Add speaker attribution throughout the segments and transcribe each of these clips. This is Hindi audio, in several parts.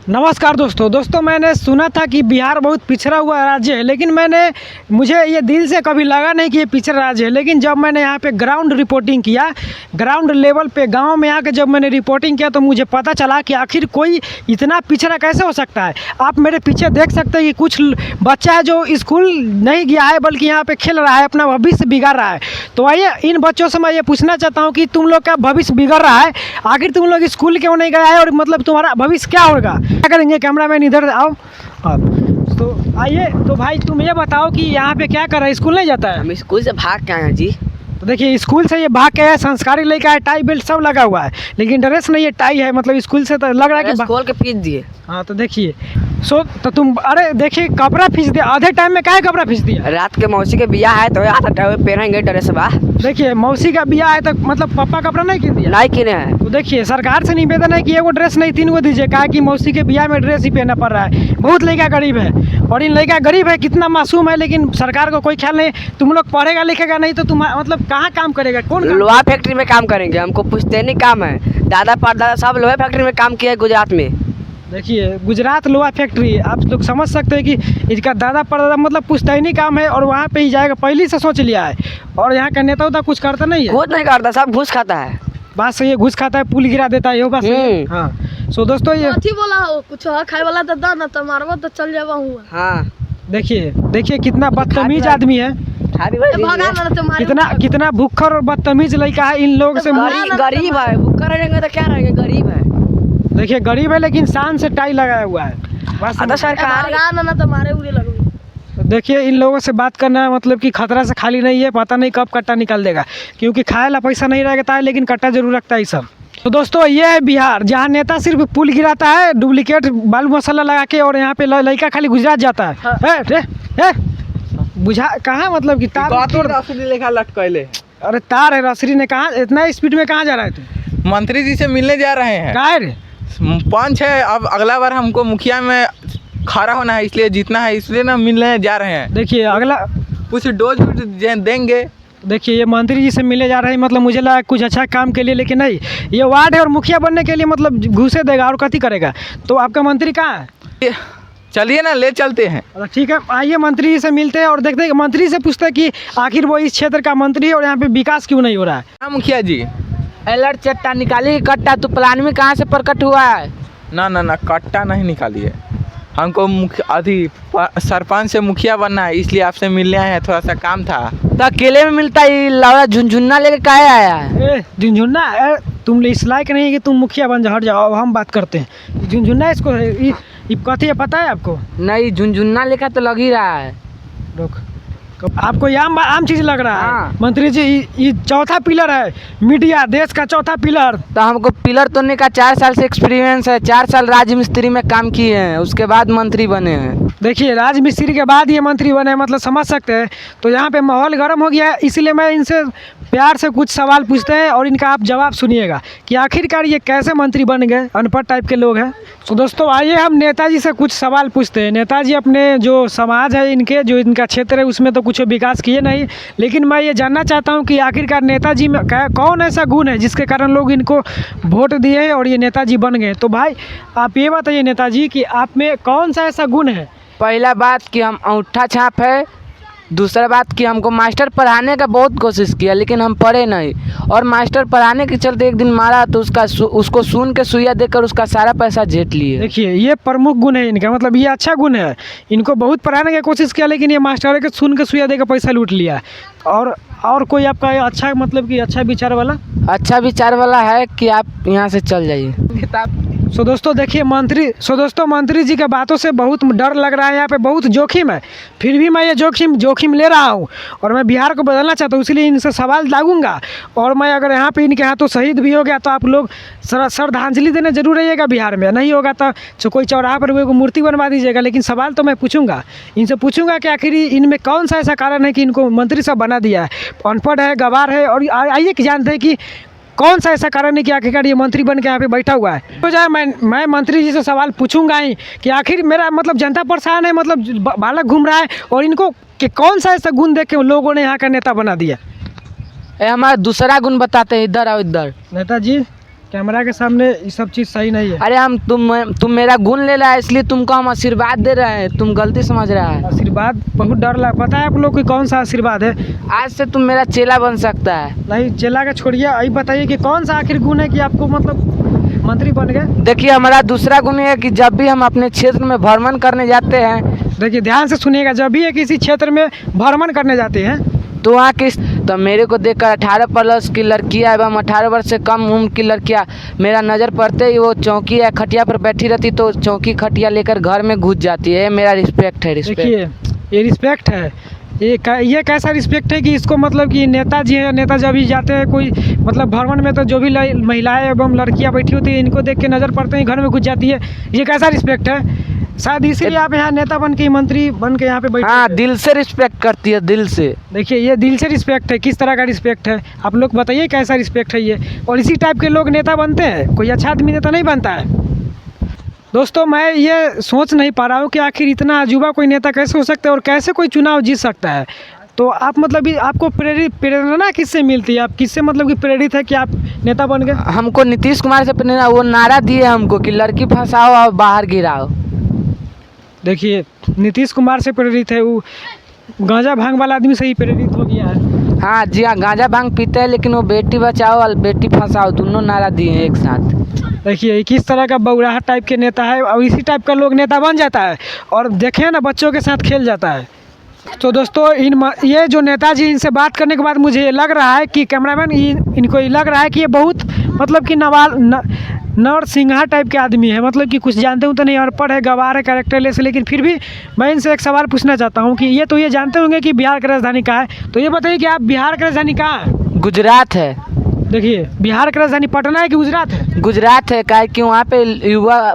Speaker 1: नमस्कार दोस्तों मैंने सुना था कि बिहार बहुत पिछड़ा हुआ राज्य है, लेकिन मुझे ये दिल से कभी लगा नहीं कि ये पिछड़ा राज्य है। लेकिन जब मैंने यहाँ पे ग्राउंड रिपोर्टिंग किया, ग्राउंड लेवल पे गांव में आकर जब मैंने रिपोर्टिंग किया तो मुझे पता चला कि आखिर कोई इतना पिछड़ा कैसे हो सकता है। आप मेरे पीछे देख सकते हैं कि कुछ बच्चा है जो स्कूल नहीं गया है बल्कि यहाँ पर खेल रहा है, अपना भविष्य बिगाड़ रहा है। तो आइए इन बच्चों से मैं ये पूछना चाहता हूँ कि तुम लोग का भविष्य बिगड़ रहा है, आखिर तुम लोग स्कूल क्यों नहीं गए है और मतलब तुम्हारा भविष्य क्या होगा, क्या करेंगे। कैमरामैन इधर आओ आप। तो आइए, तो भाई तुम ये बताओ कि यहाँ पे क्या कर रहा है, स्कूल नहीं जाता है।
Speaker 2: हम स्कूल से भाग के आए हैं जी।
Speaker 1: तो देखिए स्कूल से ये भाग के है, संस्कारी लेके आए, टाई बेल्ट सब लगा हुआ है, लेकिन ड्रेस नहीं है, टाई है। मतलब स्कूल से तो लग रहा है कि
Speaker 2: खोल के फीस दिए।
Speaker 1: हाँ तो देखिए तो तुम अरे देखिए कपड़ा फीस दिया, आधे टाइम में क्या कपड़ा फीस दिया।
Speaker 2: रात के मौसी के बियाह है तो आधा टाइम पहनेंगे ड्रेस बा।
Speaker 1: देखिए मौसी का बियाह है तो मतलब पापा कपड़ा नहीं किन दिया,
Speaker 2: नहीं किने हैं।
Speaker 1: तो देखिए सरकार से निवेदन है कि एगो ड्रेस नहीं 3 गो दीजिए, कहा कि मौसी के बियाह में ड्रेस ही पहनना पड़ रहा है। बहुत लड़का गरीब है और इन लड़का गरीब है, कितना मासूम है, लेकिन सरकार को कोई ख्याल नहीं। तुम लोग पढ़ेगा लिखेगा नहीं तो तुम मतलब कहाँ काम करेगा, कौन
Speaker 2: लोहा फैक्ट्री में काम करेंगे, हमको पुश्तैनी काम है। दादा परदादा सब लोहा फैक्ट्री में काम किया है गुजरात में।
Speaker 1: देखिए गुजरात लोहा फैक्ट्री, आप लोग समझ सकते हैं कि इसका दादा परदादा मतलब पुश्तैनी काम है और वहाँ पे ही जाएगा, पहले से सोच लिया है। और यहाँ का नेता उता कुछ करता नहीं है,
Speaker 2: खुद नहीं करता, सब घूस खाता है।
Speaker 1: बात सही है, घूस खाता है, पुल गिरा देता है, ये बात सही है। हाँ सो दोस्तों ये
Speaker 3: बोला हो कुछ खाए वाला तो दा ना, तो मारवा तो चल जावा हुआ।
Speaker 2: हाँ
Speaker 1: देखिए कितना बदतमीज आदमी है, कितना भूखर और बदतमीज लड़का है। इन लोग से
Speaker 2: गरीब है, भूखा रहेंगे तो क्या रहेंगे, गरीब है।
Speaker 1: देखिए गरीब है लेकिन शान से टाई लगाया हुआ है। देखिए इन लोगों से बात करना मतलब कि खतरा से खाली नहीं है, पता नहीं कब कट्टा निकाल देगा, क्योंकि खाए ला पैसा नहीं रहता है लेकिन कट्टा जरूर रखता है ये सब। तो दोस्तों ये है बिहार, जहाँ नेता सिर्फ पुल गिराता है डुप्लीकेट बालू मसाला लगा के, और यहाँ पे लड़का खाली गुजरात जाता है। हाँ। बुझा कहाँ मतलब कि
Speaker 4: लेखा लटकैले।
Speaker 1: अरे तार है रसरी ने, कहा इतना स्पीड में कहाँ जा रहा है तू।
Speaker 4: मंत्री जी से मिलने जा रहे हैं।
Speaker 1: कहाँ रे
Speaker 4: 5 है, अब अगला बार हमको मुखिया में खड़ा होना है, इसलिए जीतना है, इसलिए ना मिलने जा रहे हैं।
Speaker 1: देखिए अगला
Speaker 4: कुछ डोज देंगे।
Speaker 1: देखिए ये मंत्री जी से मिले जा रहे हैं, मतलब मुझे लगा कुछ अच्छा काम के लिए, लेकिन नहीं, ये वार्ड है और मुखिया बनने के लिए मतलब घुसे देगा और कथी करेगा। तो आपका मंत्री कहाँ है,
Speaker 4: चलिए ना ले चलते हैं।
Speaker 1: ठीक है आइए मंत्री जी से मिलते हैं और देखते हैं, मंत्री से पूछते हैं कि आखिर वो इस क्षेत्र का मंत्री है और यहाँ पे विकास क्यों नहीं हो रहा है।
Speaker 4: हाँ मुखिया जी,
Speaker 2: अलर्ट चट्टा निकाली कट्टा, तो प्लान में कहाँ से प्रकट हुआ है।
Speaker 4: ना कट्टा नहीं निकालिए, हमको सरपंच से मुखिया बनना है, इसलिए आपसे मिलने आए हैं, थोड़ा सा काम था।
Speaker 2: तो अकेले में मिलता है, लौड़ा झुनझुना लेके काहे आया है।
Speaker 1: झुनझुना तुम इस लायक नहीं है कि तुम मुखिया बन जाओ, हट जाओ, अब हम बात करते हैं। झुनझुना इसको कथी है पता है आपको।
Speaker 2: नहीं झुनझुना लेकर तो लग ही रहा है।
Speaker 1: रुक, आपको ये आम चीज लग रहा है।
Speaker 2: हाँ।
Speaker 1: मंत्री जी ये चौथा पिलर है, मीडिया देश का चौथा पिलर।
Speaker 2: तो हमको पिलर तोड़ने का 4 साल से एक्सपीरियंस है, 4 साल राजमिस्त्री में काम किए हैं, उसके बाद मंत्री बने हैं।
Speaker 1: देखिए राजमिस्त्री के बाद ये मंत्री बने हैं, मतलब समझ सकते हैं। तो यहाँ पे माहौल गर्म हो गया है, इसलिए मैं इनसे प्यार से कुछ सवाल पूछते हैं और इनका आप जवाब सुनिएगा कि आखिरकार ये कैसे मंत्री बन गए, अनपढ़ टाइप के लोग हैं। तो दोस्तों आइए हम नेताजी से कुछ सवाल पूछते हैं। नेताजी अपने जो समाज है इनके, जो इनका क्षेत्र है उसमें तो कुछ विकास किए नहीं, लेकिन मैं ये जानना चाहता हूँ कि आखिरकार नेताजी में कौन ऐसा गुण है जिसके कारण लोग इनको वोट दिए और ये नेताजी बन गए। तो भाई आप ये बताइए नेताजी कि आप में कौन सा ऐसा गुण है।
Speaker 2: पहला बात कि हम अंगूठा छाप है, दूसरा बात कि हमको मास्टर पढ़ाने का बहुत कोशिश किया लेकिन हम पढ़े नहीं, और मास्टर पढ़ाने के चलते एक दिन मारा तो उसको सुन के सुइया देकर उसका सारा पैसा झेट लिए।
Speaker 1: देखिए ये प्रमुख गुण है इनका, मतलब ये अच्छा गुण है, इनको बहुत पढ़ाने की कोशिश किया लेकिन ये मास्टर के सुन के सुइया देकर पैसा लूट लिया। और कोई आपका अच्छा मतलब कि अच्छा विचार वाला है कि आप यहाँ से चल जाइए। सो दोस्तों देखिए मंत्री जी के बातों से बहुत डर लग रहा है, यहाँ पे बहुत जोखिम है, फिर भी मैं ये जोखिम ले रहा हूँ और मैं बिहार को बदलना चाहता हूँ, इसलिए इनसे सवाल दागूंगा। और मैं अगर यहाँ पे इनके हाथों शहीद भी हो गया तो आप लोग श्रद्धांजलि देने जरूर रहिएगा। बिहार में नहीं होगा तो कोई चौराहा पर को मूर्ति बनवा दीजिएगा, लेकिन सवाल तो मैं पूछूंगा, इनसे पूछूंगा कि आखिर इनमें कौन सा ऐसा कारण है कि इनको मंत्री सब बना दिया है। अनपढ़ है, गवार है, और आइए कि जानते हैं कि कौन सा ऐसा कारण है कि आखिरकार ये मंत्री बन के यहाँ पे बैठा हुआ है। तो जाए मैं मंत्री जी से सवाल पूछूंगा ही कि आखिर मेरा मतलब जनता परेशान है, मतलब बालक घूम रहा है, और इनको कि कौन सा ऐसा गुण देख के लोगों ने यहाँ का नेता बना दिया।
Speaker 2: हमारा दूसरा गुण बताते हैं, इधर आओ इधर।
Speaker 1: नेताजी कैमरा के सामने ये सब चीज़ सही नहीं है।
Speaker 2: अरे तुम मेरा गुण ले रहा है, इसलिए तुमको हम आशीर्वाद दे रहे हैं, तुम गलती समझ रहा है।
Speaker 1: आशीर्वाद बहुत डर लगा, पता है आप लोग को कौन सा आशीर्वाद है?
Speaker 2: आज से तुम मेरा चेला बन सकता है।
Speaker 1: नहीं, चेला का छोड़िए, अभी बताइए कि कौन सा आखिर गुण है कि आपको मतलब मंत्री बन गए?
Speaker 2: देखिए, हमारा दूसरा गुण है कि जब भी हम अपने क्षेत्र में भ्रमण करने जाते हैं,
Speaker 1: देखिए ध्यान से सुनिएगा, जब भी ये किसी क्षेत्र में भ्रमण करने जाते हैं
Speaker 2: तो वहाँ की तो मेरे को देखकर 18+ की लड़कियाँ एवं 18 वर्ष से कम उम्र की लड़कियाँ मेरा नज़र पड़ते ही वो चौकी या खटिया पर बैठी रहती, तो चौकी खटिया लेकर घर में घुस जाती है। मेरा रिस्पेक्ट है, रिस्पेक्ट।
Speaker 1: देखिए ये रिस्पेक्ट है, ये कैसा रिस्पेक्ट है कि इसको मतलब कि नेताजी हैं, नेता जब भी जाते हैं कोई मतलब भ्रमण में, तो जो भी महिलाएं एवं लड़कियां बैठी होती हैं इनको देख के नज़र पड़ते हैं, घर में घुस जाती है। ये कैसा रिस्पेक्ट है? शायद इसीलिए आप यहाँ नेता बन के, मंत्री बन के यहाँ पे बैठे।
Speaker 2: हाँ, दिल से रिस्पेक्ट करती है, दिल से।
Speaker 1: देखिए ये दिल से रिस्पेक्ट है, किस तरह का रिस्पेक्ट है आप लोग बताइए, कैसा रिस्पेक्ट है ये? और इसी टाइप के लोग नेता बनते हैं, कोई अच्छा आदमी नेता नहीं बनता है। दोस्तों मैं ये सोच नहीं पा रहा हूँ कि आखिर इतना अजूबा कोई नेता कैसे हो सकता है और कैसे कोई चुनाव जीत सकता है। तो आप मतलब आपको प्रेरणा किससे मिलती है? आप किससे मतलब कि प्रेरित है कि आप नेता बन गए?
Speaker 2: हमको नीतीश कुमार से प्रेरणा, वो नारा दिए हमको कि लड़की फंसाओ और बाहर गिराओ।
Speaker 1: देखिए नीतीश कुमार से प्रेरित है, वो गांजा भांग वाला आदमी से ही प्रेरित हो गया है।
Speaker 2: हाँ जी हाँ, गांजा भांग पीते हैं, लेकिन वो बेटी बचाओ और बेटी फंसाओ दोनों नारा दिए हैं एक साथ।
Speaker 1: देखिए किस तरह का बौराहा टाइप के नेता है, और इसी टाइप का लोग नेता बन जाता है और देखें ना बच्चों के साथ खेल जाता है। तो दोस्तों ये जो नेताजी, इनसे बात करने के बाद मुझे ये लग रहा है कि कैमरामैन इनको ये लग रहा है कि ये बहुत मतलब कि नरसिंहा टाइप के आदमी है, मतलब कि कुछ जानते हूँ तो नहीं, अनपढ़ है, गवार है, कैरेक्टरलेस है। लेकिन फिर भी मैं इनसे एक सवाल पूछना चाहता हूँ कि ये जानते होंगे कि बिहार की राजधानी कहाँ है, तो ये बताइए कि आप बिहार की राजधानी कहाँ है?
Speaker 2: गुजरात है।
Speaker 1: देखिए बिहार की राजधानी पटना है कि गुजरात है?
Speaker 2: गुजरात है, काहे कि वहाँ पे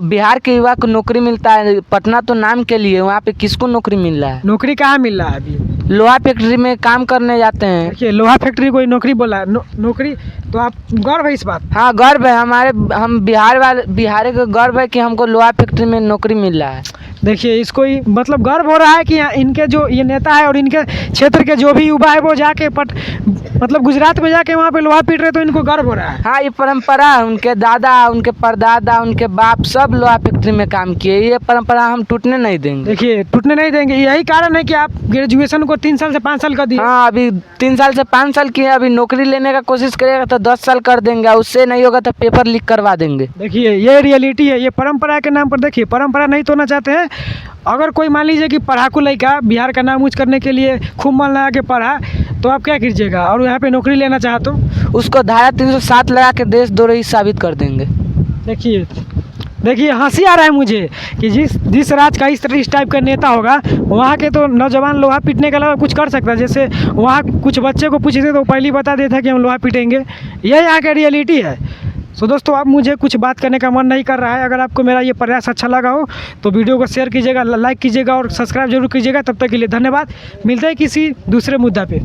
Speaker 2: बिहार के युवा को नौकरी मिलता है। पटना तो नाम के लिए, वहाँ पे किसको नौकरी मिल रहा है?
Speaker 1: नौकरी कहाँ मिल रहा है अभी?
Speaker 2: लोहा फैक्ट्री में काम करने जाते हैं।
Speaker 1: देखिए लोहा फैक्ट्री कोई नौकरी बोला है, नौकरी, तो आप गर्व है इस बात?
Speaker 2: हाँ गर्व है, हम बिहार का गर्व है कि हमको लोहा फैक्ट्री में नौकरी मिल रहा है।
Speaker 1: देखिए इसको मतलब गर्व हो रहा है कि इनके जो ये नेता है और इनके क्षेत्र के जो भी युवा है वो जाके मतलब गुजरात में जाके वहाँ पे लोहा पीट रहे, तो इनको गर्व हो रहा है।
Speaker 2: हाँ, ये परंपरा, उनके दादा, उनके परदादा, उनके बाप सब लोहा फैक्ट्री में काम किए, ये परंपरा हम टूटने नहीं देंगे।
Speaker 1: देखिए टूटने नहीं देंगे, यही कारण है कि आप ग्रेजुएशन को 3 साल से 5 साल कर दिए।
Speaker 2: हाँ, अभी 3 साल से 5 साल किए, अभी नौकरी लेने का कोशिश करेगा तो 10 साल कर देंगे, उससे नहीं होगा तो पेपर लीक करवा देंगे।
Speaker 1: देखिए ये रियलिटी है, ये परंपरा के नाम पर, देखिए परंपरा नहीं तोड़ना चाहते हैं। अगर कोई मान लीजिए कि पढ़ाकू लड़का बिहार का नाम ऊँच करने के लिए खूब मन लगा के पढ़ा, तो आप क्या कीजिएगा? और यहाँ पे नौकरी लेना चाहते हो,
Speaker 2: उसको धारा 307 लगा के देशद्रोही साबित कर देंगे।
Speaker 1: देखिए हंसी आ रहा है मुझे कि जिस राज्य का इस टाइप का नेता होगा, वहाँ के तो नौजवान लोहा पीटने के अलावा कुछ कर सकता है। जैसे वहाँ कुछ बच्चे को पूछते तो पहले ही बता देता कि हम लोहा पीटेंगे। यह यहाँ का रियलिटी है। तो दोस्तों अब मुझे कुछ बात करने का मन नहीं कर रहा है। अगर आपको मेरा ये प्रयास अच्छा लगा हो तो वीडियो को शेयर कीजिएगा, लाइक कीजिएगा और सब्सक्राइब जरूर कीजिएगा। तब तक के लिए धन्यवाद। मिलते हैं किसी दूसरे मुद्दा पे।